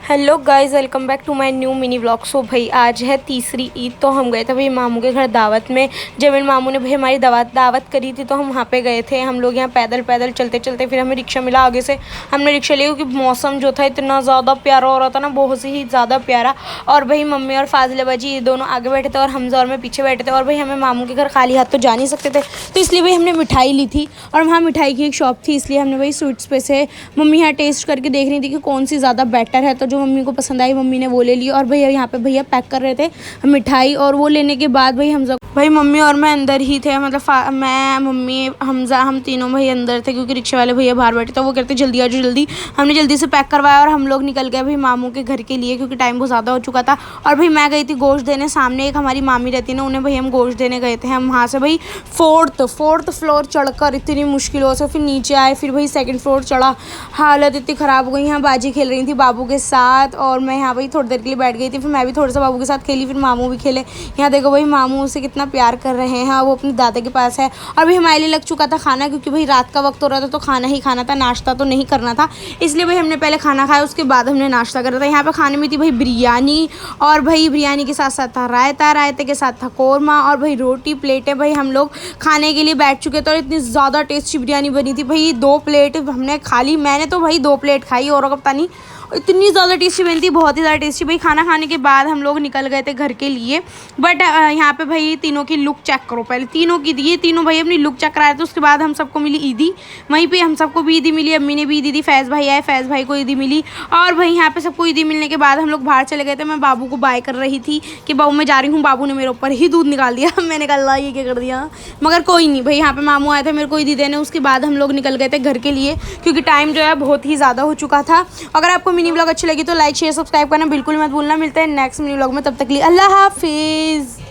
Hello guys, welcome back to my new mini vlog. So भाई आज है तीसरी ईद, तो हम गए थे भाई मामू के घर दावत में। जब मेरे मामू ने भाई हमारी दावत करी थी तो हम वहाँ पे गए थे। हम लोग यहाँ पैदल पैदल चलते चलते फिर हमें रिक्शा मिला आगे से, हमने रिक्शा लिया क्योंकि मौसम जो था इतना ज़्यादा प्यारा हो रहा था ना, बहुत ही ज़्यादा प्यारा। और भाई मम्मी और फाजिला बाजी ये दोनों आगे बैठे थे और हमजा और मैं पीछे बैठे थे। और भाई हमें मामू के घर खाली हाथ तो जा नहीं सकते थे, तो इसलिए भाई हमने मिठाई ली थी। और वहाँ मिठाई की एक शॉप थी, इसलिए हमने भाई स्वीट्स पे से मम्मी यहाँ टेस्ट करके देख रही थी कि कौन सी ज़्यादा बेटर है। तो जो मम्मी को पसंद आई मम्मी ने वो ले ली। और भैया यहाँ पे भैया पैक कर रहे थे मिठाई, और वो लेने के बाद भाई हमजा भाई मम्मी और मैं अंदर ही थे, मतलब मैं मम्मी हमजा हम तीनों भाई अंदर थे क्योंकि रिक्शा वाले भैया बाहर बैठे थे। वो कहते जल्दी आ जाओ जल्दी। हमने जल्दी से पैक करवाया और हम लोग निकल गए भाई मामू के घर के लिए क्योंकि टाइम बहुत ज़्यादा हो चुका था। और भाई मैं गई थी गोश्त देने, सामने एक हमारी मामी रहती है ना, उन्हें भाई हम गोश्त देने गए थे। हम वहाँ से भाई फोर्थ फ्लोर चढ़कर इतनी मुश्किलों से फिर नीचे आए, फिर भाई सेकंड फ्लोर चढ़ा। हालत इतनी ख़राब हो गई। यहाँ बाजी खेल रही थी बाबू के साथ और मैं यहाँ भाई थोड़ी देर के लिए बैठ गई थी। फिर मैं भी थोड़ा सा बाबू के साथ खेली, फिर मामू भी खेले। यहाँ देखो भाई मामू उसे कितना प्यार कर रहे हैं, वो अपनी दादा के पास है। और भाई हमारे लिए लग चुका था खाना क्योंकि भाई रात का वक्त हो रहा था तो खाना ही खाना था, नाश्ता तो नहीं करना था। इसलिए भाई हमने पहले खाना खाया, उसके बाद हमने नाश्ता करा था। यहाँ पे खाने में थी भाई बिरयानी, और भाई बिरयानी के साथ साथ था रायता, रायते के साथ था कौरमा, और भाई रोटी प्लेटें। भाई हम लोग खाने के लिए बैठ चुके थे और इतनी ज़्यादा टेस्टी बिरयानी बनी थी भाई। 2 प्लेट हमने खा ली, मैंने तो भाई 2 प्लेट खाई और पता नहीं इतनी ज़्यादा टेस्टी बनी थी, बहुत ही ज़्यादा टेस्टी। भाई खाना खाने के बाद हम लोग निकल गए थे घर के लिए। बट यहाँ पे भाई तीनों की लुक चेक करो, पहले तीनों की दी, तीनों भाई अपनी लुक चेक कराए थे। उसके बाद हम सबको मिली ईदी, वहीं पे हम सबको भी ईदी मिली, अम्मी ने भी ईदी दी, फैज़ भाई आए, फैज़ भाई को ईदी मिली। और भाई यहाँ पे सबको ईदी मिलने के बाद हम लोग बाहर चले गए थे। मैं बाबू को बाय कर रही थी कि बाबू मैं जा रही हूँ, बाबू ने मेरे ऊपर ही दूध निकाल दिया। मैंने कहा ये क्या कर दिया, मगर कोई नहीं। भाई यहाँ पे मामू आए थे मेरे को ईदी देने, उसके बाद हम लोग निकल गए थे घर के लिए क्योंकि टाइम जो है बहुत ही ज़्यादा हो चुका था। अगर आपको मिनी ब्लॉग अच्छी लगी तो लाइक शेयर सब्सक्राइब करना बिल्कुल मत भूलना। मिलते हैं नेक्स्ट मिनी ब्लॉग में, तब तक के लिए अल्लाह हाफिज़।